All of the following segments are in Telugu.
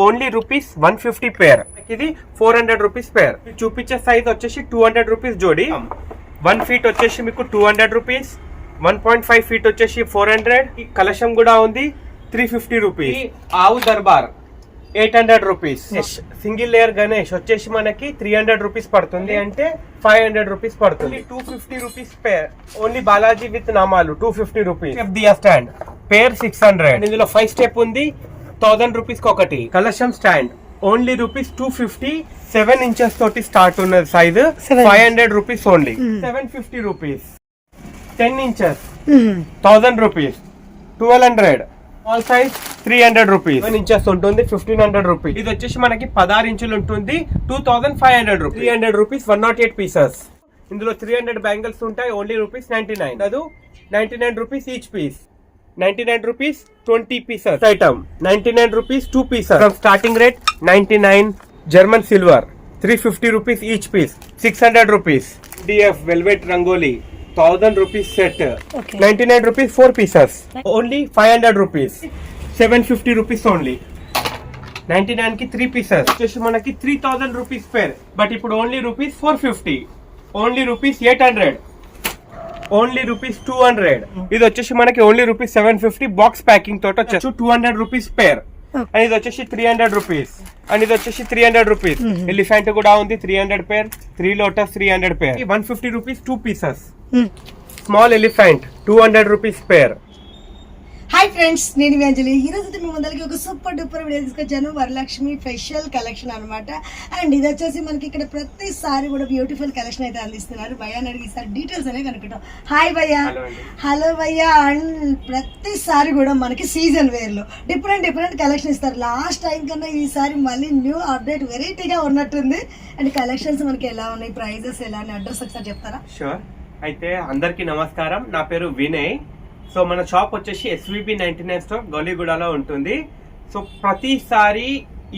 ఓన్లీ రూపీస్ 150 పేర్. ఇది 400 రూపీస్ పేర్. చూపించే సైజ్ వచ్చేసి 200 రూపీస్ జోడి. 1 ఫీట్ వచ్చేసి మీకు 200 రూపీస్, 1.5 ఫీట్ వచ్చేసి 400. ఈ కలశం కూడా ఉంది 350 రూపీస్. ఆవు Darbar 800 rupees. Single layer Ganesh వచ్చేసి మనకి 300 రూపీస్ పడుతుంది, అంటే 500 రూపీస్ పడుతుంది. 250 rupees pair. Only Balaji with నామాలు 250 రూపీస్. దియా స్టాండ్ పేర్ 600. ఇందులో 5 స్టెప్ ఉంది, 1000 రూపీస్ ఒకటి. కలశం స్టాండ్ ఓన్లీ రూపీస్ 250. 7 ఇంచెస్ తోటి స్టార్ట్ ఉన్నది size. 500 rupees only. 750 rupees. 10 inches 1000 rupees. 1200. All size 300 rupees. 1 inches ఉంటుంది 1500 రూపీస్. ఇది వచ్చేసి మనకి 16 ఇంచులు ఉంటుంది 2500 రూపీస్. 300 rupees 108 pieces. ఇందులో 300 బ్యాంగిల్స్ ఉంటాయి, ఓన్లీ రూపీస్ 99. అది 99 rupees each piece. 99 rupees 20 pieces item. 99 rupees 2 pieces. From starting rate 99. German silver 350 rupees each piece. 600 rupees. DF velvet rangoli 1000 rupees set. 99 rupees 4 pieces. Only 500 rupees. 750 rupees only. 99 కి 3 పీసెస్ వచ్చేసి మనకి 3000 రూపీస్ పేర్. బట్ ఇప్పుడు only rupees 450. Only rupees 800. Only rupees 200. ఇది వచ్చేసి మనకి ఓన్లీ రూపీస్ 750. బాక్స్ ప్యాకింగ్ తోట వచ్చేసి 200 రూపీస్ పేర్. అండ్ ఇది వచ్చేసి 300 రూపీస్. అండ్ ఇది వచ్చేసి 300 రూపీస్. ఎలిఫెంట్ కూడా ఉంది 300 పేర్. 3 లోటస్ 300 పేర్. 150 rupees 2 pieces. Small elephant 200 rupees పేర్. హాయ్ ఫ్రెండ్స్, నేను మీ అంజలి. ఈ రోజు మీ ముందరికి ఒక సూపర్ డూపర్ వీడియో తీసుకొచ్చాను. వరలక్ష్మి ఫెషియల్ కలెక్షన్ అనమాట. అండ్ ఇది వచ్చేసి మనకి ఇక్కడ ప్రతిసారి కూడా బ్యూటిఫుల్ కలెక్షన్ అయితే అందిస్తున్నారు. భయ్యా అడిగి ఈసారి డీటెయిల్స్ అనేవి కనుక్కుంటాం. హాయ్ భయ్యా. హలో భయ్యా. అండ్ ప్రతిసారి కూడా మనకి సీజన్ వేర్ లో డిఫరెంట్ కలెక్షన్ ఇస్తారు. లాస్ట్ టైం కన్నా ఈసారి మళ్ళీ న్యూ అప్డేట్ వెరైటీగా ఉన్నట్టుంది. అండ్ కలెక్షన్స్ మనకి ఎలా ఉన్నాయి, ప్రైజెస్ ఎలా, అడ్రస్ ఒకసారి చెప్తారా? షూర్. అయితే అందరికీ నమస్కారం. నా పేరు వినయ్. సో మన షాప్ వచ్చేసి SVB 99 స్టోర్ గౌలీగూడలో ఉంటుంది. సో ప్రతిసారి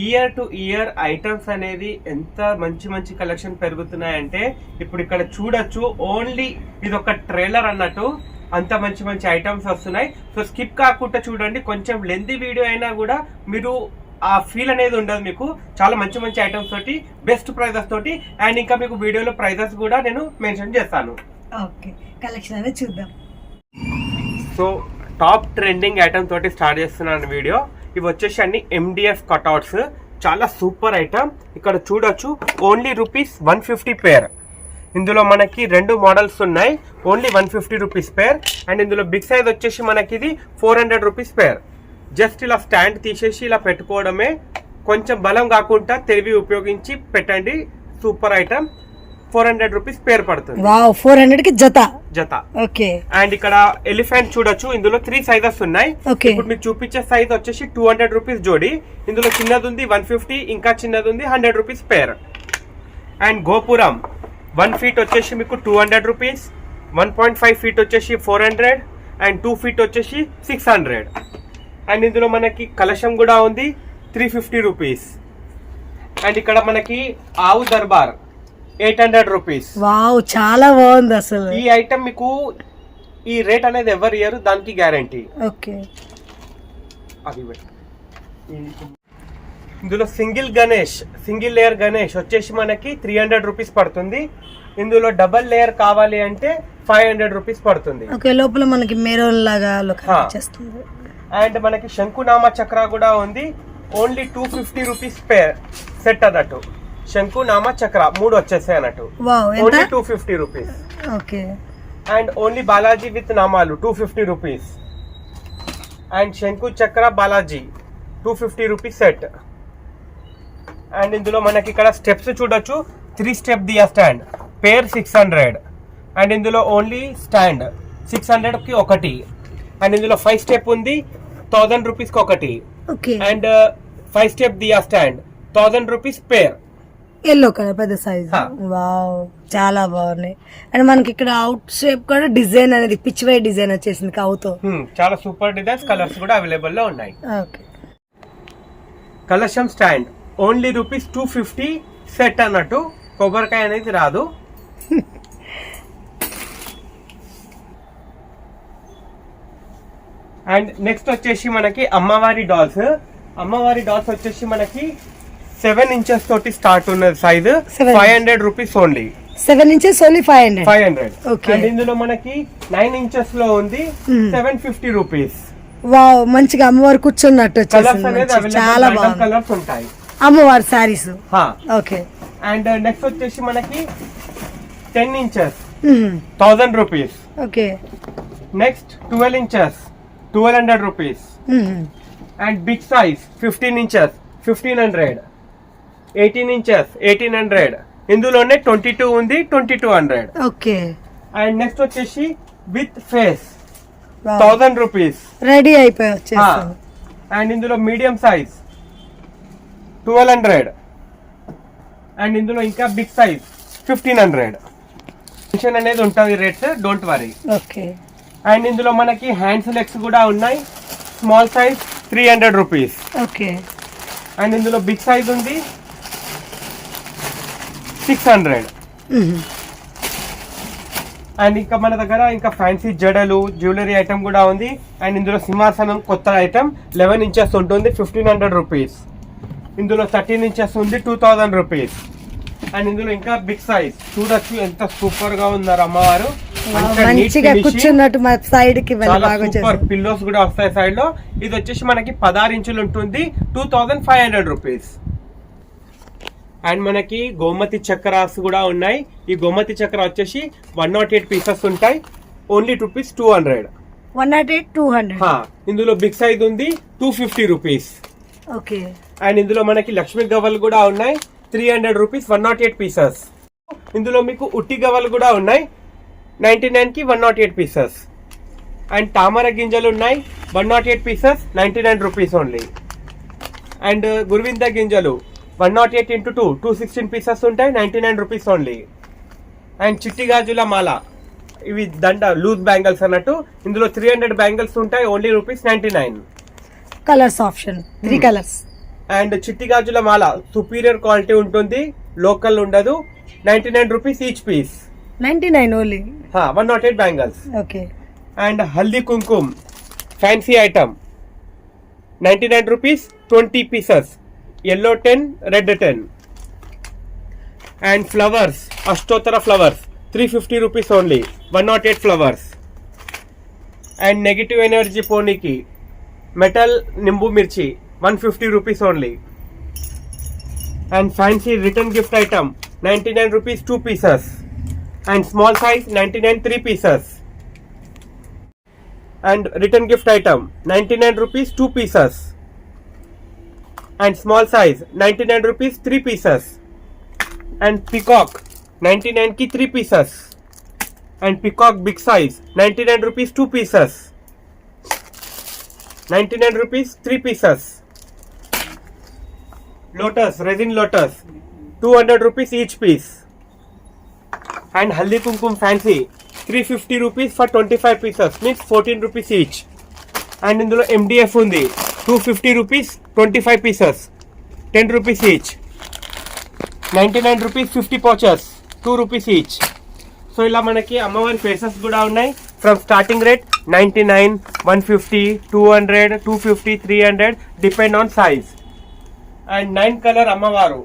ఇయర్ టు ఇయర్ ఐటమ్స్ అనేది ఎంత మంచి కలెక్షన్ పెరుగుతున్నాయంటే ఇప్పుడు ఇక్కడ చూడొచ్చు. ఓన్లీ ఇది ఒక ట్రైలర్ అన్నట్టు అంత మంచి ఐటమ్స్ వస్తున్నాయి. సో స్కిప్ కాకుండా చూడండి. కొంచెం లెంతీ వీడియో అయినా కూడా మీరు ఆ ఫీల్ అనేది ఉండదు. మీకు చాలా మంచి ఐటమ్స్ తోటి బెస్ట్ ప్రైజెస్ తోటి. అండ్ ఇంకా మీకు వీడియోలో ప్రైజెస్ కూడా నేను మెన్షన్ చేస్తాను. ఓకే, కలెక్షన్ అనేది చూద్దాం. సో టాప్ ట్రెండింగ్ ఐటమ్ తోటి స్టార్ట్ చేస్తున్నాను వీడియో. ఇవి వచ్చేసి అన్ని MDF కట్అవుట్స్. చాలా సూపర్ ఐటమ్. ఇక్కడ చూడొచ్చు ఓన్లీ రూపీస్ 150 పేర్. ఇందులో మనకి 2 మోడల్స్ ఉన్నాయి. Only 150 rupees pair. అండ్ ఇందులో బిగ్ సైజ్ వచ్చేసి మనకి ఇది 400 రూపీస్ పేర్. జస్ట్ ఇలా స్టాండ్ తీసేసి ఇలా పెట్టుకోవడమే. కొంచెం బలం కాకుండా తెలివి ఉపయోగించి పెట్టండి. Super item. 400 రూపీస్ పేర్ పడుతుంది. 400 కి జత. ఓకే. అండ్ ఇక్కడ ఎలిఫెంట్ చూడొచ్చు. ఇందులో 3 సైజెస్ ఉన్నాయి. ఇప్పుడు మీకు చూపించే సైజ్ వచ్చేసి 200 రూపీస్ జోడి. ఇందులో చిన్నది ఉంది 150, ఇంకా చిన్నది ఉంది 100 రూపీస్ పేర్. అండ్ గోపురం 1 ఫీట్ వచ్చేసి మీకు 200 రూపీస్, 1.5 ఫీట్ వచ్చేసి 400, అండ్ 2 ఫీట్ వచ్చేసి 600. అండ్ ఇందులో మనకి కలశం కూడా ఉంది 350 రూపీస్. అండ్ ఇక్కడ మనకి ఆవు దర్బార్ 800 రూపీస్. వావ్, చాలా బాగుంది అసలు. ఈ ఐటమ్ మీకు ఈ రేట్ అనేది ఎవరు ఇయర్, దానికి గ్యారంటీ. ఓకే. ఇందులో సింగిల్ లేయర్ గణేష్ వచ్చేసి మనకి 300 రూపీస్ పడుతుంది. ఇందులో డబల్ లేయర్ కావాలి అంటే 500 రూపీస్ పడుతుంది. ఓకే, లోపల మనకి మెరూన్ లాగా చేస్తుంది. అండ్ మనకి శంకునామా చక్ర కూడా ఉంది. ఓన్లీ 250 రూపీస్ పేర్ సెట్ అన్నట్టు. శంకునామా చక్ర 3 వచ్చేసాయి అన్నట్టు. Only 250 rupees. Okay. And only Balaji with నామాలు 250 రూపీస్. అండ్ శంకు చక్ర బాలాజీ 250 రూపీస్ సెట్. అండ్ ఇందులో మనకి ఇక్కడ స్టెప్స్ చూడొచ్చు. 3 step diya stand pair 600. And ఇందులో ఓన్లీ స్టాండ్ 600 కి ఒకటి. అండ్ ఇందులో 5 స్టెప్ ఉంది 1000 రూపీస్ కి ఒకటి. And 5 step diya stand 1000 rupees pair. Yellow colour పెద్ద సైజ్. వావ్, చాలా బాగున్నాయి. అండ్ మనకి ఇక్కడ అవుట్ షేప్ కూడా డిజైన్ అనేది పిచ్ వై డిజైన్ వచ్చేసింది కౌతో. చాలా సూపర్ డిజైన్స్, కలర్స్ కూడా అవైలబుల్ లో ఉన్నాయి. ఓకే. కలశం స్టాండ్ ఓన్లీ రూపీస్ 250 సెట్ అన్నట్టు. కొబ్బరికాయ అనేది రాదు. అండ్ నెక్స్ట్ వచ్చేసి మనకి అమ్మవారి డాల్స్ అమ్మవారి డాల్స్ వచ్చేసి మనకి 7 inches తోటి స్టార్ట్ ఉన్నది size 7. 500 rupees only. 7 inches only 500. 500. Okay. And ఇందులో మనకి 9 inches లో ఉంది 750 రూపీస్. వావ్, మంచిగా అమ్మవారు కూర్చున్నట్టు కలర్స్ అనేది వచ్చేసింది, చాలా అవైలబుల్ బాగుంది. కలర్స్ ఉంటాయి అమ్మవారి శారీస్. ఓకే. అండ్ నెక్స్ట్ వచ్చేసి మనకి 10 inches 1000 rupees. Okay. Next 12 inches 1200 rupees. And big size 15 inches 1500. 18 inches 1800. ఇందులోనే 22 ఉంది 2200. ఓకే. అండ్ నెక్స్ట్ వచ్చేసి విత్ ఫేస్ 1000 రూపీస్ రెడీ అయిపోయి వచ్చేస్తుంది. అండ్ ఇందులో మీడియం సైజ్ 1200. అండ్ ఇందులో ఇంకా బిగ్ సైజ్ 1500. టెన్షన్ అనేది ఉంటుంది rates, don't worry. Okay. And ఇందులో మనకి హ్యాండ్స్ లెగ్స్ కూడా ఉన్నాయి. Small size 300 rupees. Okay. And ఇందులో బిగ్ సైజ్ ఉంది 600. అండ్ ఇంకా మన దగ్గర ఇంకా ఫ్యాన్సీ జడలు జ్యువెలరీ ఐటమ్ కూడా ఉంది. అండ్ ఇందులో సింహాసనం కొత్త ఐటమ్ 11 inches ఉంటుంది 1500 రూపీస్. ఇందులో 13 inches ఉంది 2000 రూపీస్. అండ్ ఇందులో ఇంకా బిగ్ సైజ్ చూడొచ్చు ఎంత సూపర్ గా ఉన్నారు అమ్మవారు. మంచిగా కూర్చున్నట్టు మా సైడ్ కి సూపర్ పిల్లోస్ కూడా వస్తాయి సైడ్ లో. ఇది వచ్చేసి మనకి 16 ఇంచులు ఉంటుంది 2500 రూపీస్. అండ్ మనకి గోమతి చక్రాస్ కూడా ఉన్నాయి. ఈ గోమతి చక్ర వచ్చేసి 108 పీసెస్ ఉంటాయి ఓన్లీ రూపీస్ 200. 108 200. ఇందులో బిగ్ సైజ్ ఉంది 250 రూపీస్. ఓకే. అండ్ ఇందులో మనకి లక్ష్మీ గవ్వలు కూడా ఉన్నాయి 300 రూపీస్ 108 పీసెస్. ఇందులో మీకు ఉట్టి గవ్వలు కూడా ఉన్నాయి 99 కి 108 పీసెస్. అండ్ తామర గింజలు ఉన్నాయి 108 పీసెస్ 99 రూపీస్ ఓన్లీ. అండ్ గురువింద గింజలు 108 into 2 216 పీసెస్ ఉంటాయి 99 రూపీస్ ఓన్లీ. అండ్ చిట్టి గాజుల మాల ఇవి దండ లూజ్ బ్యాంగిల్స్ అన్నట్టు. ఇందులో 300 బ్యాంగిల్స్ ఉంటాయి only rupees 99. Colours option 3 colours. And చిట్టి గాజుల మాల సుపీరియర్ క్వాలిటీ ఉంటుంది, లోకల్ ఉండదు 99 rupees each piece. 99 only. 108 bangles. Okay. And Haldi Kumkum fancy item 99 rupees 20 pieces. yellow 10 red 10. And flowers అష్టోత్తర flowers 350 rupees only 108 flowers. And negative energy పోనీకి మెటల్ నింబు మిర్చి 150 rupees only. And fancy return gift item 99 rupees 2 pieces. And small size 99 3 pieces. And return gift item 99 rupees 2 pieces. And small size 99 rupees 3 pieces. And peacock 99 ki 3 pieces. And peacock big size 99 rupees 2 pieces. 99 rupees 3 pieces. Lotus resin lotus 200 rupees each piece. And haldi kumkum fancy 350 rupees for 25 pieces, means 14 rupees each. And ఇందులో MDF ఉంది 250 rupees 25 pieces 10 rupees each. 99 rupees 50 pouches 2 rupees each. So ఇలా మనకి అమ్మవారి ఫేసెస్ కూడా ఉన్నాయి from starting rate 99 150 200 250 300 depend on size. And 9 colour అమ్మవారు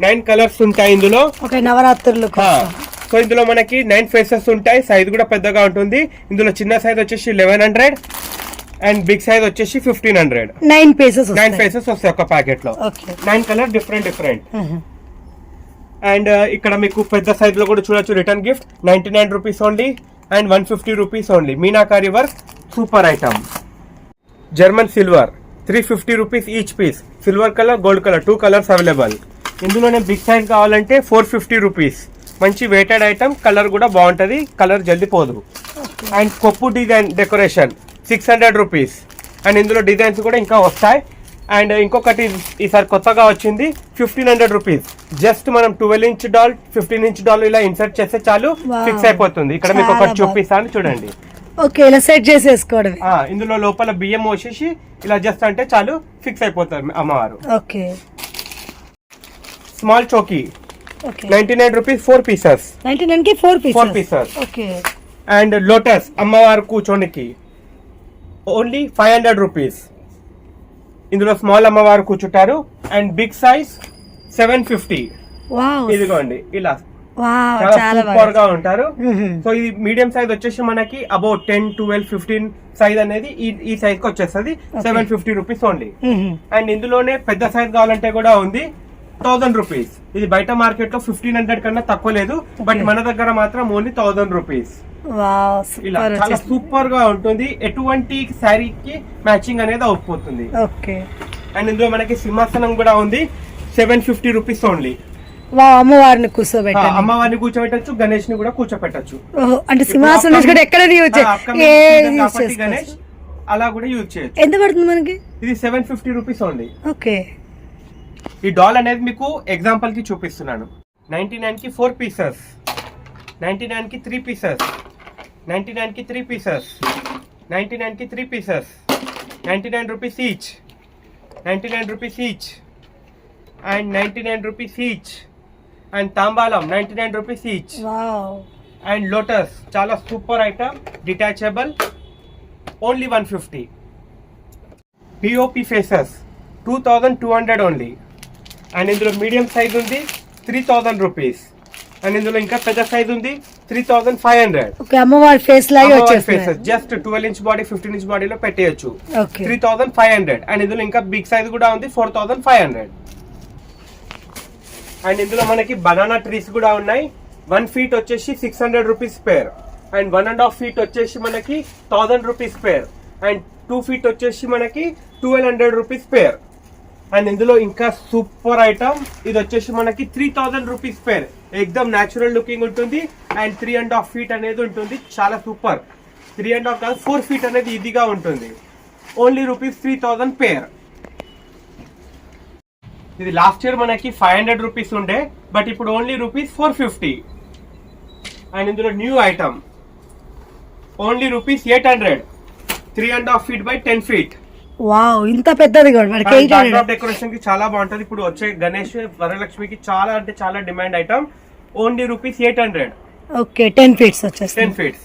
9 కలర్స్ ఉంటాయి ఇందులో. ఓకే. నవరాత్రులు. సో ఇందులో మనకి 9 ఫేసెస్ ఉంటాయి. సైజ్ కూడా పెద్దగా ఉంటుంది. ఇందులో చిన్న సైజ్ వచ్చేసి 1100 అండ్ బిగ్ సైజ్ వచ్చేసి 1500. 9 పీసెస్ వస్తాయి ఒక ప్యాకెట్ లో. 9 కలర్ డిఫరెంట్. అండ్ ఇక్కడ మీకు పెద్ద సైజ్ లో కూడా చూడొచ్చు return gift 99 rupees only and 150 rupees only. Meenakari work super item. German silver 350 rupees each piece. Silver colour gold colour 2 colours available. ఇందులోనే బిగ్ సైజ్ కావాలంటే 450 రూపీస్. మంచి వెయిటెడ్ ఐటమ్, కలర్ కూడా బాగుంటది, కలర్ జల్దీ పోదు. And Koppu design decoration 600 rupees. And ఇందులో డిజైన్స్ కూడా ఇంకా వస్తాయి. అండ్ ఇంకొకటి ఈసారి కొత్తగా వచ్చింది 1500 రూపీస్. జస్ట్ మనం 12 ఇంచ్ డాల్ 15 ఇంచ్ డాల్ ఇలా ఇన్సర్ట్ చేస్తే చాలు ఫిక్స్ అయిపోతుంది. ఇక్కడ మీకు ఒకటి చూపిస్తాను చూడండి. ఓకే. ఇలా సెట్ చేసేసుకోవడం. ఇందులో లోపల బియ్యం పోసేసి ఇలా జస్ట్ అంటే చాలు ఫిక్స్ అయిపోతారు అమ్మవారు. ఓకే. స్మాల్ చోకీ 99 రూపీస్ 4 పీసెస్. 99 కి 4 పీసెస్. ఓకే. అండ్ లోటస్ అమ్మవారు కూర్చోనికి ఓన్లీ 500 రూపీస్. ఇందులో స్మాల్ అమ్మవారు కూర్చుంటారు. And big size 750. వావ్ ఇదిగోండి ఇలా వావ్ చాలా చాలా సూపర్ గా ఉంటారు. సో ఇది మీడియం సైజ్ వచ్చేసి మనకి అబౌట్ 10, 12, 15 సైజ్ అనేది ఈ సైజ్ కి వచ్చేస్తుంది 750 రూపీస్ ఓన్లీ. అండ్ ఇందులోనే పెద్ద సైజ్ కావాలంటే కూడా ఉంది 1000 రూపీస్. ఇది బయట మార్కెట్ లో 1500 కన్నా తక్కువ లేదు, బట్ మన దగ్గర మాత్రం ఓన్లీ 1000 రూపీస్. ఇలా చాలా సూపర్ గా ఉంటుంది. ఎటువంటి శారీకి మ్యాచింగ్ అనేది అవుతుంది. అండ్ ఇందులో మనకి సింహాసనం కూడా ఉంది 750 రూపీస్ ఓన్లీ. అమ్మవారిని కూర్చోబెట్ట అమ్మవారిని కూర్చోబెట్టచ్చు, గణేష్ ని కూడా కూర్చోబెట్టచ్చు. అంటే సింహాసనం ఎక్కడ గణేష్ అలా కూడా యూజ్ చేయొచ్చు. ఎంత పడుతుంది మనకి? ఇది 750 రూపీస్ ఓన్లీ. ఓకే. ఈ డాల్ అనేది మీకు ఎగ్జాంపుల్ కి చూపిస్తున్నాను. 99 కి 4 పీసెస్, 99 కి 3 పీసెస్, 99 కి 3 పీసెస్, 99 కి 3 pieces, 99 rupees each, 99 rupees each, and 99 rupees each. And తాంబాలం 99 రూపీస్ ఈచ్. అండ్ లోటస్ చాలా super item, detachable, only 150. POP faces 2200 only. And ఇందులో మీడియం సైజ్ ఉంది 3000 రూపీస్. అండ్ ఇందులో ఇంకా పెద్ద సైజ్ ఉంది 3500. అమ్మవారి face faces just 12 inch body, 15 inch బాడీలో పెట్టేయచ్చు 3500. అండ్ ఇందులో ఇంకా బిగ్ సైజ్ కూడా ఉంది 4500. అండ్ ఇందులో మనకి బనానా ట్రీస్ కూడా ఉన్నాయి. 1 ఫీట్ వచ్చేసి 600 రూపీస్ పేర్. అండ్ 1.5 ఫీట్ వచ్చేసి మనకి 1000 రూపీస్ పేర్. అండ్ 2 ఫీట్ వచ్చేసి మనకి 1200 రూపీస్ పేర్. అండ్ ఇందులో ఇంకా సూపర్ ఐటమ్, ఇది వచ్చేసి మనకి 3000 రూపీస్ పేర్. ఎక్దమ్ న్యాచురల్ లుకింగ్ ఉంటుంది. అండ్ 3.5 ఫీట్ అనేది ఉంటుంది, చాలా సూపర్. 3.5 కాదు 4 ఫీట్ అనేది ఈజీగా ఉంటుంది. ఓన్లీ రూపీస్ 3000 పేర్. ఇది లాస్ట్ ఇయర్ మనకి 500 రూపీస్ ఉండే, బట్ ఇప్పుడు ఓన్లీ రూపీస్ 450. అండ్ ఇందులో new item only rupees 800. 3.5 feet by 10 feet. Wow, ఇంత పెద్దది డెకరేషన్ కి చాలా బాగుంటది. ఇప్పుడు వచ్చే గణేష్ వరలక్ష్మికి చాలా అంటే చాలా demand item. Only rupees 800. Okay, 10 feets వచ్చేసి 10 ఫీట్స్.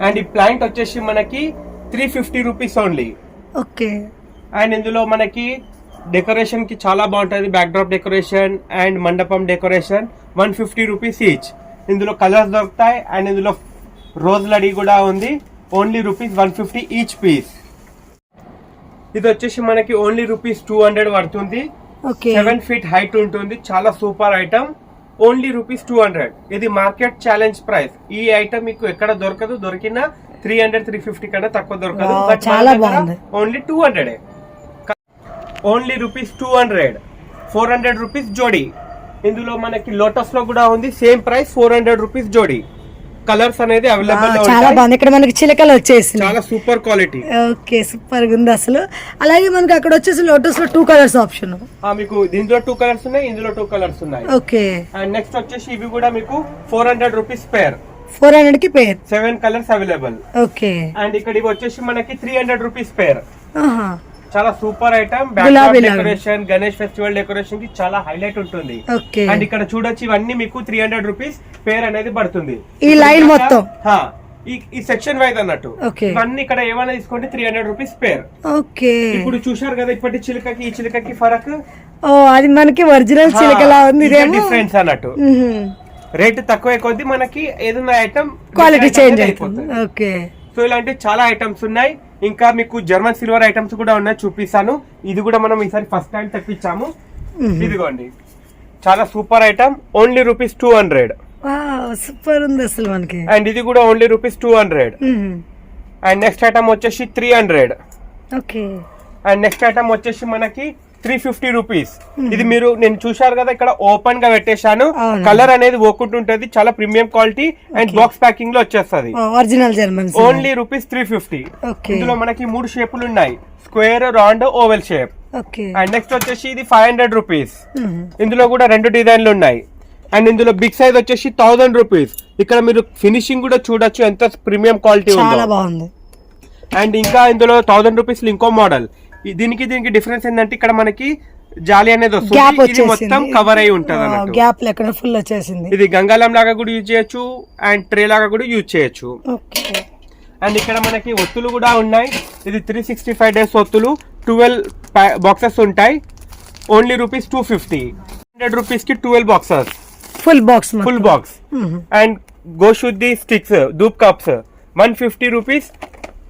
అండ్ ఈ ప్లాంట్ వచ్చేసి మనకి 350 రూపీస్ ఓన్లీ. ఓకే. అండ్ ఇందులో మనకి డెకరేషన్ కి చాలా బాగుంటది. Backdrop decoration and mandapam decoration 150 rupees each. ఇందులో కలర్స్ దొరుకుతాయి. అండ్ ఇందులో రోజ్ లడీ కూడా ఉంది. Only rupees 150 each piece. ఇది వచ్చేసి మనకి ఓన్లీ రూపీస్ 200 పడుతుంది. 7 ఫీట్ హైట్ ఉంటుంది, చాలా సూపర్ ఐటమ్. Only rupees 200. ఇది మార్కెట్ ఛాలెంజ్ ప్రైస్. ఈ ఐటమ్ మీకు ఎక్కడ దొరకదు, దొరికినా 300, 350 కన్నా తక్కువ దొరకదు. ఓన్లీ 200. Only rupees 200. 400 రూపీస్ జోడీ. ఇందులో మనకి లోటస్ లో కూడా ఉంది, సేమ్ ప్రైస్ 400 రూపీస్ జోడీ. కలర్స్ అనేది అవైలబుల్. చాలా బాగుంది. ఇక్కడ మనకి చిలకలు వచ్చేసి చాలా సూపర్ క్వాలిటీ. ఓకే, సూపర్ గా ఉంది అసలు. అలాగే మనకి అక్కడ వచ్చేసి లోటస్ లో 2 కలర్స్ ఆప్షన్. మీకు దీంట్లో 2 కలర్స్ ఉన్నాయి, ఇందులో 2 కలర్స్ ఉన్నాయి. ఓకే. అండ్ నెక్స్ట్ వచ్చేసి ఇవి కూడా మీకు 400 రూపీస్ పేర్. 400 కి పేర్. 7 కలర్స్ అవైలబుల్. ఓకే. అండ్ ఇక్కడ ఇవి వచ్చేసి మనకి 300 రూపీస్ పేర్. చాలా super item. Decoration, Ganesh festival decoration కి చాలా హైలైట్ ఉంటుంది. అండ్ ఇక్కడ చూడొచ్చు, ఇవన్నీ మీకు 300 రూపీస్ పేర్ అనేది పడుతుంది. ఈ లైన్ మొత్తం ఈ సెక్షన్ వైజ్ అన్నట్టు. ఇవన్నీ ఇక్కడ ఏమైనా తీసుకోండి 300 రూపీస్ పేర్. ఓకే. ఇప్పుడు చూశారు కదా ఇప్పటి చిలుకకి ఈ చిలుకకి ఫరక్. అది మనకి ఒరిజినల్ చిలుకలా ఉంది, డిఫరెన్స్ అన్నట్టు. రేట్ తక్కువ కొద్ది మనకి ఏదైనా ఐటమ్ క్వాలిటీ చేంజ్ అయిపోతుంది. ఓకే. సో ఇలాంటి చాలా ఐటమ్స్ ఉన్నాయి. ఇంకా మీకు జర్మన్ సిల్వర్ ఐటమ్స్ కూడా ఉన్నాయి, చూపిస్తాను. ఇది కూడా మనం ఈసారి ఫస్ట్ టైం తెప్పించాము. ఇదిగోండి, చాలా super item. Only rupees 200. Super ఉంది అసలు మనకి. అండ్ ఇది కూడా only rupees 200. And next item వచ్చేసి 300. ఓకే. అండ్ నెక్స్ట్ ఐటమ్ వచ్చేసి మనకి 350 రూపీస్. ఇది మీరు నేను చూశారు కదా, ఇక్కడ ఓపెన్ గా పెట్టేశాను. కలర్ అనేది ఓకుంటుంటది, చాలా premium quality. And box packing లో వచ్చేస్తుంది. Original German. Only rupees 350. ఇందులో మనకి 3 షేపులు ఉన్నాయి, square, round, oval shape. And next వచ్చేసి ఇది 500 రూపీస్. ఇందులో కూడా 2 డిజైన్లు ఉన్నాయి. అండ్ ఇందులో బిగ్ సైజ్ వచ్చేసి 1000 రూపీస్. ఇక్కడ మీరు ఫినిషింగ్ కూడా చూడొచ్చు, ఎంత ప్రీమియం క్వాలిటీ బాగుంది. అండ్ ఇంకా ఇందులో 1000 రూపీస్ ఇంకో మోడల్. దీనికి డిఫరెన్స్ ఏంటంటే ఇక్కడ మనకి జాలి అనేది వస్తుంది, ఇది మొత్తం కవర్ అయి ఉంటది. గ్యాప్ లెక్క ఫుల్ వచ్చేసింది. ఇది గంగాలం లాగా కూడా యూజ్ చేయొచ్చు, అండ్ ట్రే లాగా కూడా యూజ్ చేయొచ్చు. అండ్ ఇక్కడ మనకి ఒత్తులు కూడా ఉన్నాయి. ఇది 365 డేస్ ఒత్తులు, 12 బాక్సెస్ ఉంటాయి. Only rupees 250. 100 రూపీస్ కి 12 boxes, full box full box. And Goshuddhi sticks, ధూప్ కప్స్ 150 రూపీస్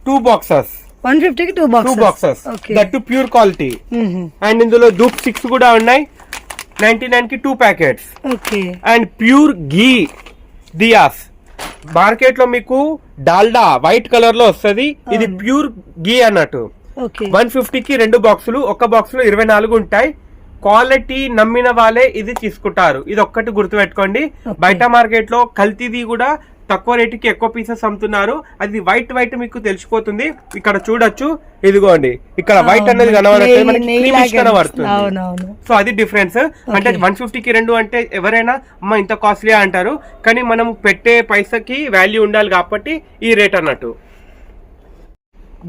2 బాక్సెస్. 150 కి 2 boxes, that to pure quality. And ఇందులో ధూప్ స్టిక్స్ కూడా ఉన్నాయి. 99 కి 2 ప్యాకెట్స్. అండ్ ప్యూర్ ఘీ దియాస్, మార్కెట్ లో మీకు డాల్డా వైట్ కలర్ లో వస్తుంది, ఇది ప్యూర్ ఘీ అన్నట్టు. 150 కి 2 బాక్సులు, ఒక బాక్స్ లో 24 ఉంటాయి. క్వాలిటీ నమ్మిన వాళ్ళే ఇది తీసుకుంటారు. ఇది ఒక్కటి గుర్తుపెట్టుకోండి. బయట మార్కెట్ లో కల్తీది కూడా తక్కువ రేటుకి ఎక్కువ పీసెస్ అమ్ముతున్నారు. అది వైట్ మీకు తెలిసిపోతుంది. ఇక్కడ చూడొచ్చు, ఇదిగోండి ఇక్కడ వైట్ అనేది కనబడుతుంది. సో అది డిఫరెన్స్. అంటే 150 కి 2 అంటే ఎవరైనా అమ్మ ఇంత కాస్ట్లీ అంటారు, కానీ మనం పెట్టే పైసకి వాల్యూ ఉండాలి కాబట్టి ఈ రేట్ అన్నట్టు.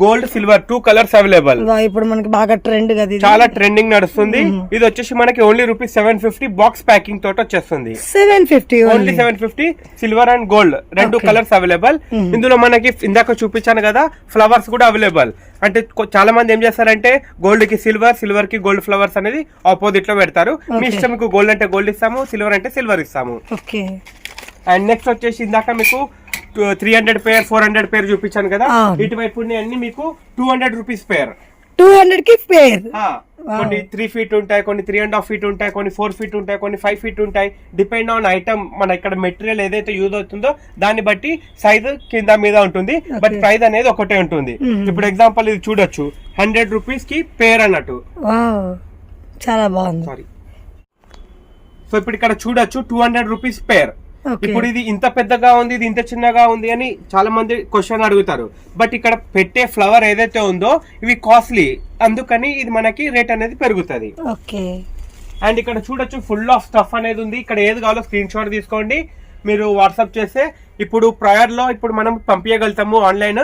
Gold silver 2 colours available. ఇప్పుడు మనకి బాగా ట్రెండ్ కదా, చాలా ట్రెండింగ్ నడుస్తుంది. ఇది వచ్చేసి మనకి ఓన్లీ రూపీస్ 750 బాక్స్ ప్యాకింగ్ తోటి వచ్చేస్తుంది. 750 only 750. Silver and gold 2 colours available. ఇందులో మనకి ఇందాక చూపించాను కదా ఫ్లవర్స్ కూడా అవైలబుల్. అంటే చాలా మంది ఏం చేస్తారంటే గోల్డ్ కి సిల్వర్, సిల్వర్ కి గోల్డ్ ఫ్లవర్స్ అనేది ఆపోజిట్ లో పెడతారు. మీ ఇష్టం, మీకు గోల్డ్ అంటే గోల్డ్ ఇస్తాము, సిల్వర్ అంటే సిల్వర్ ఇస్తాము. అండ్ నెక్స్ట్ వచ్చేసి ఇందాక మీకు 300 పేర్ 400 పేర్ చూపించాను కదా, ఇటువైపు అన్ని మీకు 200 రూపీస్ పేర్. 200 కి పేర్. కొన్ని 3 ఫీట్ ఉంటాయి, కొన్ని 3.5 ఫీట్ ఉంటాయి, కొన్ని 4 ఫీట్ ఉంటాయి, కొన్ని 5 ఫీట్ ఉంటాయి. డిపెండ్ ఆన్ ఐటమ్, మన ఇక్కడ మెటీరియల్ ఏదైతే యూజ్ అవుతుందో దాన్ని బట్టి సైజ్ కింద మీద ఉంటుంది, బట్ ప్రైస్ అనేది ఒకటే ఉంటుంది. ఇప్పుడు ఎగ్జాంపుల్ ఇది చూడొచ్చు, 100 రూపీస్ కి పేర్ అన్నట్టు. చాలా బాగుంది. సారీ. సో ఇప్పుడు ఇక్కడ చూడొచ్చు 200 రూపీస్ పేర్. ఇప్పుడు ఇది ఇంత పెద్దగా ఉంది, ఇది ఇంత చిన్నగా ఉంది అని చాలా మంది క్వశ్చన్ అడుగుతారు. బట్ ఇక్కడ పెట్టే ఫ్లవర్ ఏదైతే ఉందో ఇవి కాస్ట్లీ, అందుకని ఇది మనకి రేట్ అనేది పెరుగుతుంది. అండ్ ఇక్కడ చూడొచ్చు ఫుల్ ఆఫ్ స్టఫ్ అనేది ఉంది. ఇక్కడ ఏది కావాలో స్క్రీన్ షాట్ తీసుకోండి, మీరు వాట్సాప్ చేస్తే ఇప్పుడు ప్రయర్ లో ఇప్పుడు మనం పంపించగలుగుతాము ఆన్లైన్.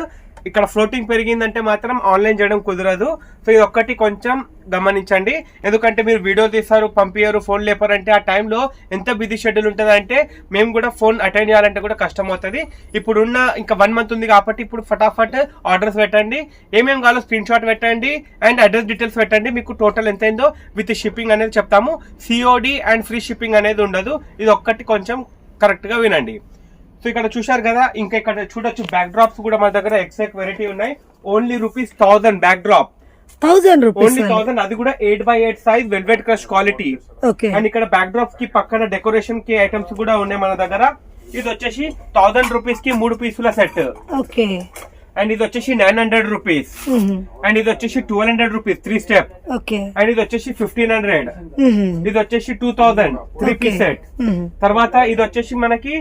ఇక్కడ ఫ్లోటింగ్ పెరిగిందంటే మాత్రం ఆన్లైన్ చేయడం కుదరదు. సో ఇది ఒక్కటి కొంచెం గమనించండి, ఎందుకంటే మీరు వీడియో తీస్తారు, పంపించారు, ఫోన్ లేపారంటే ఆ టైంలో ఎంత బిజీ షెడ్యూల్ ఉంటుంది అంటే మేము కూడా ఫోన్ అటెండ్ చేయాలంటే కూడా కష్టం అవుతుంది. ఇప్పుడున్న ఇంకా 1 మంత్ ఉంది కాబట్టి ఇప్పుడు ఫటాఫట్ ఆర్డర్స్ పెట్టండి, ఏమేమి కావాలో స్క్రీన్ షాట్ పెట్టండి అండ్ అడ్రస్ డీటెయిల్స్ పెట్టండి. మీకు టోటల్ ఎంత అయిందో విత్ షిప్పింగ్ అనేది చెప్తాము. సిఓడి అండ్ ఫ్రీ షిప్పింగ్ అనేది ఉండదు. ఇది ఒక్కటి కొంచెం కరెక్ట్ గా వినండి. సో ఇక్కడ చూశారు కదా, ఇంకా ఇక్కడ చూడొచ్చు బ్యాక్ డ్రాప్స్ కూడా మన దగ్గర ఎక్సెక్ట్ వెరైటీ ఉన్నాయి. Only rupees 1000 back drop. 1000 rupees only 1000. అది కూడా 8x8 size velvet crush quality. And ఇక్కడ బ్యాక్ డ్రాప్స్ కి పక్కన డెకరేషన్ కి ఐటమ్స్ కూడా ఉన్నాయి మన దగ్గర. ఇది వచ్చేసి 1000 రూపీస్ కి 3 పీసుల సెట్. అండ్ ఇది వచ్చేసి 900 రూపీస్. అండ్ ఇది వచ్చేసి 1200 రూపీస్ 3 స్టెప్. అండ్ ఇది వచ్చేసి 1500. ఇది వచ్చేసి 2000 3 పీస్ సెట్. తర్వాత ఇది వచ్చేసి మనకి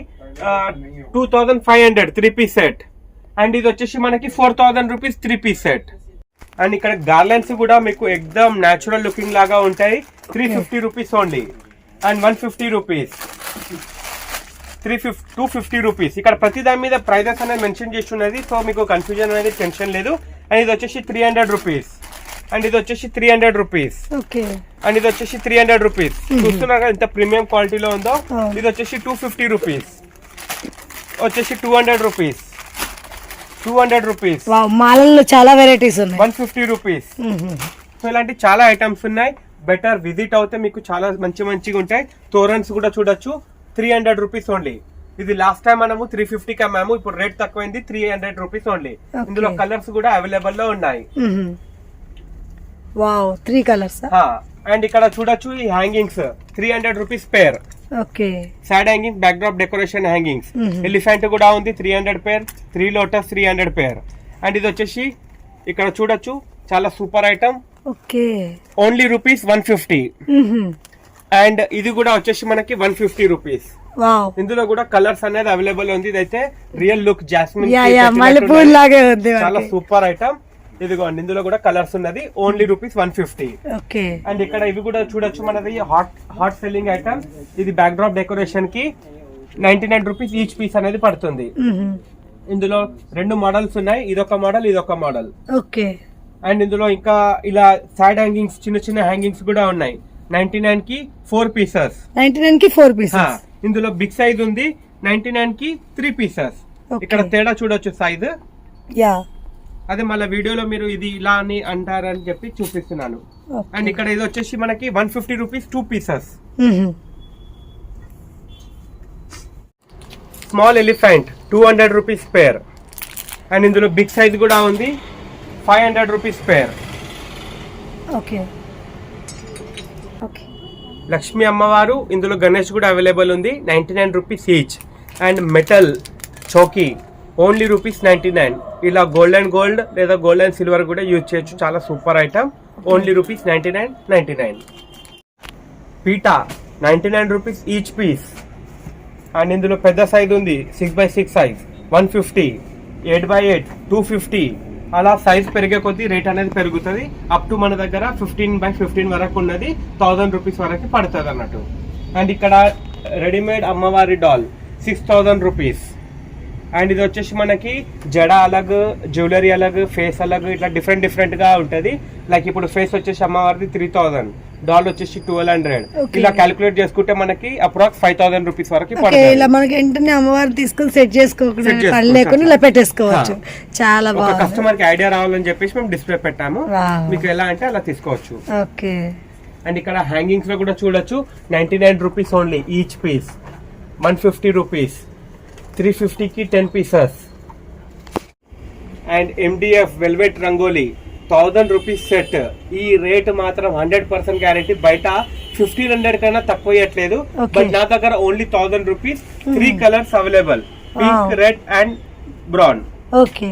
2500 3 పీస్ సెట్. అండ్ ఇది వచ్చేసి మనకి 4000 రూపీస్ 3 పీస్ సెట్. అండ్ ఇక్కడ గార్లెండ్స్ కూడా మీకు ఎక్దమ్ న్యాచురల్ లుకింగ్ లాగా ఉంటాయి. 350 rupees only. And 150 rupees, 250 rupees. ఇక్కడ ప్రతి దాని మీద ప్రైజెస్ అనేది మెన్షన్ చేసి ఉన్నది, సో మీకు కన్ఫ్యూజన్ అనేది టెన్షన్ లేదు. అండ్ ఇది వచ్చేసి 300 రూపీస్. అండ్ ఇది వచ్చేసి 300 రూపీస్. అండ్ ఇది వచ్చేసి 300 రూపీస్. చూస్తున్నారు ఎంత ప్రీమియం క్వాలిటీలో ఉందో. ఇది వచ్చేసి 250 రూపీస్, వచ్చేసి 200 రూపీస్, 200 రూపీస్. మాలల్లో చాలా వెరైటీస్ ఉన్నాయి. 150 రూపీస్. సో ఇలాంటి చాలా ఐటమ్స్ ఉన్నాయి. బెటర్ విజిట్ అవుతే మీకు చాలా మంచిగా ఉంటాయి. తోరన్స్ కూడా చూడొచ్చు, 300 రూపీస్ ఓన్లీ. ఇది లాస్ట్ టైం మనము 350 కి అమ్మాము, ఇప్పుడు రేట్ తక్కువైంది, 300 రూపీస్ ఓన్లీ. ఇందులో కలర్స్ కూడా అవైలబుల్ లో ఉన్నాయి. Wow, 3 colours. అండ్ ఇక్కడ చూడొచ్చు ఈ hangings 300 rupees pair. Side hanging, back drop decoration hangings. Elephant కూడా ఉంది 300 పేర్. 3 లోటస్ 300 పేర్. అండ్ ఇది వచ్చేసి ఇక్కడ చూడొచ్చు చాలా super item. Only rupees 150. And ఇది కూడా వచ్చేసి మనకి 150 రూపీస్. ఇందులో కూడా కలర్స్ అనేది అవైలబుల్ ఉంది. ఇదైతే రియల్ లుక్ జాస్మిన్ చాలా సూపర్ ఐటమ్. ఇదిగోండి ఇందులో కూడా కలర్స్ ఉన్నది. Only rupees 150. అండ్ ఇక్కడ ఇవి కూడా చూడొచ్చు మనది హాట్ సెల్లింగ్ ఐటమ్. ఇది బ్యాక్ డ్రాప్ డెకరేషన్ కి 99 రూపీస్ ఈచ్ పీస్ అనేది పడుతుంది. ఇందులో 2 మోడల్స్ ఉన్నాయి, ఇదొక మోడల్, ఇదొక మోడల్. అండ్ ఇందులో ఇంకా ఇలా సైడ్ హ్యాంగింగ్స్, చిన్న హ్యాంగింగ్స్ కూడా ఉన్నాయి. 99 కి 4 పీసెస్. 99 కి 4 పీసెస్. ఇందులో బిగ్ సైజ్ ఉంది, 99 కి 3 పీసెస్. ఇక్కడ తేడా చూడొచ్చు సైజ్. అదే మళ్ళీ వీడియోలో మీరు ఇది ఇలా అని అంటారని చెప్పి చూపిస్తున్నాను. అండ్ ఇక్కడ ఇది వచ్చేసి మనకి 150 rupees 2 pieces. Small elephant 200 rupees pair. And ఇందులో బిగ్ సైజ్ కూడా ఉంది 500 rupees pair. Okay okay. Lakshmi అమ్మవారు, ఇందులో గణేష్ కూడా అవైలబుల్ ఉంది 99 రూపీస్ ఈచ్. అండ్ మెటల్ చౌకీ ఓన్లీ ₹99. ఇలా గోల్డ్ అండ్ గోల్డ్ లేదా గోల్డ్ అండ్ సిల్వర్ కూడా యూజ్ చేయొచ్చు. చాలా సూపర్ ఐటమ్. ఓన్లీ ₹99. పీటా 99 రూపీస్ ఈచ్ పీస్. అండ్ ఇందులో పెద్ద సైజ్ ఉంది 6x6 సైజ్ 150, 8x8 250. అలా సైజ్ పెరిగే కొద్దీ రేట్ అనేది పెరుగుతుంది. అప్ టు మన దగ్గర 15x15 వరకు ఉన్నది 1000 రూపీస్ వరకు పడుతుంది అన్నట్టు. అండ్ ఇక్కడ రెడీమేడ్ అమ్మవారి డాల్ 6000 రూపీస్. అండ్ ఇది వచ్చేసి మనకి జడ అలగ్, జ్యువెలరీ అలగ్, ఫేస్ అలగ్, ఇట్లా డిఫరెంట్ గా ఉంటది. లైక్ ఇప్పుడు ఫేస్ వచ్చేసి అమ్మవారిది 3000, డాల్ వచ్చేసి 1200. ఇలా క్యాలిక్యులేట్ చేసుకుంటే మనకి అప్రాక్స్ 5000 రూపీస్ వరకు పడుతుంది. ఇలా మనకి వెంటనే అమ్మవారు తీసుకొని సెట్ చేసుకోకుండా పని లేకుండా ఇలా పెట్టేసుకోవచ్చు. చాలా బాగుంది. కస్టమర్ కి ఐడియా రావాలని చెప్పేసి మేము డిస్ప్లే పెట్టాము. మీకు ఎలా అంటే అలా తీసుకోవచ్చు. ఓకే. అండ్ ఇక్కడ హ్యాంగింగ్స్ లో కూడా చూడొచ్చు 99 rupees only each piece. 150 rupees 350కి 10 pieces. And MDF velvet rangoli 1000 rupees set. ఈ రేట్ మాత్రం 100% గ్యారెంటీ. బయట 1500 కన్నా తక్కువ ఇవ్వట్లేదు. బట్ నా దగ్గర only 1000 rupees 3 colours available, pink, red and brown. Okay,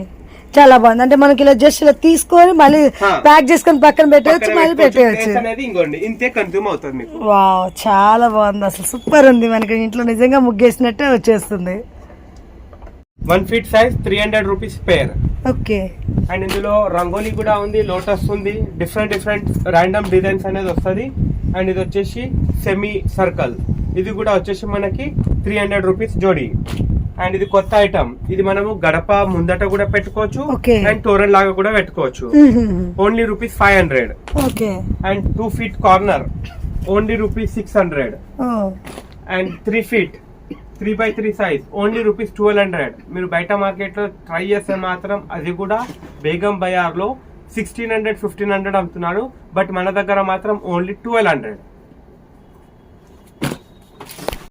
చాలా బాగుంది. అంటే మనకి ఇలా జస్ట్ ఇలా తీసుకొని మళ్ళీ ప్యాక్ చేసుకొని పక్కన పెట్టవచ్చు, మళ్ళీ పెట్టేయచ్చు. అనేది ఇంకోండి ఇంతే కన్స్యూమ్ అవుతుంది మీకు. వావ్, చాలా బాగుంది. అసలు సూపర్ ఉంది. మనకి ఇంట్లో నిజంగా ముగ్గేసినట్టే వచ్చేస్తుంది. 1 feet size 300 rupees pair. Okay. And ఇందులో రంగోలీ కూడా ఉంది, లోటస్ ఉంది, డిఫరెంట్ ర్యాండమ్ డిజైన్స్ అనేది వస్తుంది. అండ్ ఇది వచ్చేసి సెమీ సర్కిల్. ఇది కూడా వచ్చేసి మనకి 300 రూపీస్ జోడీ. అండ్ ఇది కొత్త ఐటమ్. ఇది మనము గడప ముందట కూడా పెట్టుకోవచ్చు అండ్ తోరన్ లాగా కూడా పెట్టుకోవచ్చు. Only ₹500. Okay. And 2 feet corner only ₹600. And 3 feet 3x3 size only ₹1200. మీరు బయట మార్కెట్ లో ట్రై చేస్తే మాత్రం అది కూడా బేగం బజార్ లో 1600 1500 అమ్ముతున్నారు. బట్ మన దగ్గర మాత్రం ఓన్లీ 1200.